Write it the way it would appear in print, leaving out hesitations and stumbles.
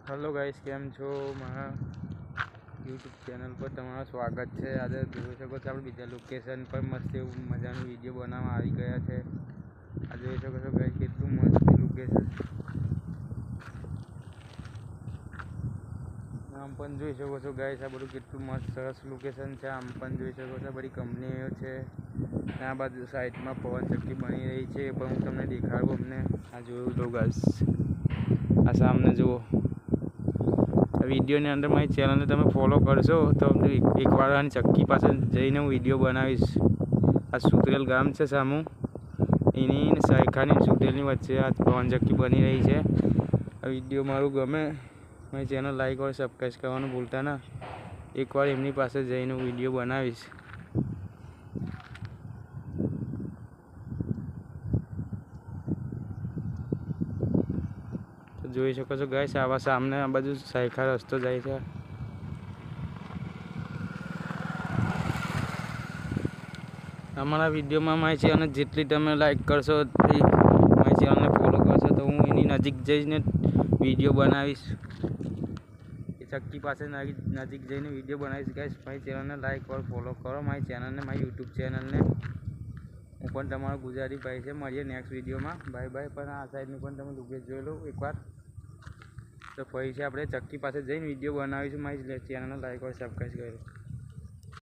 Hello guys, केम छो मारा YouTube channel पर तमाરું સ્વાગત છે। આજે જોઈ શકો છો આપણે બીજા લોકેશન પર મસ્ત એવું મજાનું વિડીયો બનાવવા આવી ગયા છે। આ જોઈ શકો છો ગાઈસ, કેટલું મસ્ત લોકેશન। આમ પણ જોઈ શકો છો ગાઈસ, આ બધું કેટલું મસ્ત સરસ લોકેશન છે। આમ પણ જોઈ શકો છો બધી કંપનીઓ છે। આ બાજુ સાઈડમાં પવન ચક્કી બની રહી છે, પણ હું તમને દેખાડું। અમને આ જોયું તો ગાઈસ, આ સામને જુઓ। વિડીયોની અંદર મારી ચેનલને તમે ફોલો કરશો તો એકવાર આની ચક્કી પાસે જઈને હું વિડીયો બનાવીશ। આ સુતરેલ ગામ છે સામું, એની સાયખાની સુતરેલની વચ્ચે આ પવન ચક્કી બની રહી છે। આ વિડીયો મારું ગમે, મારી ચેનલ લાઈક और સબસ્ક્રાઈબ કરવાનું ભૂલતા ના। એકવાર એમની પાસે જઈને હું વિડીયો બનાવીશ। તો જોઈ શકો છો ગાઈસ, આવા સામને આ બાજુ સાયખા રસ્તો જાય છે। અમારા વિડીયોમાં મારી ચેનલ જેટલી તમે લાઈક કરશો, મારી ચેનલને ફોલો કરશો, તો હું એની નજીક જઈને વિડીયો બનાવીશ। એ ચક્કી પાસે નજીક જઈને વિડીયો બનાવીશ ગાઈસ। મારી ચેનલને લાઈક और ફોલો કરો, મારી ચેનલને, મારી યુટ્યુબ ચેનલને। હું પણ તમારો ગુજરાતી ભાઈ છે। મળીએ નેક્સ્ટ વિડીયોમાં, બાય બાય। પણ આ સાઈડનું પણ તમે લોકેશન જોઈ લો એકવાર। તો ફરી છે આપણે ચક્કી પાસે જઈને વિડીયો બનાવીશું। મારી ચેનલને લાઈક और સબસ્ક્રાઈબ કરો।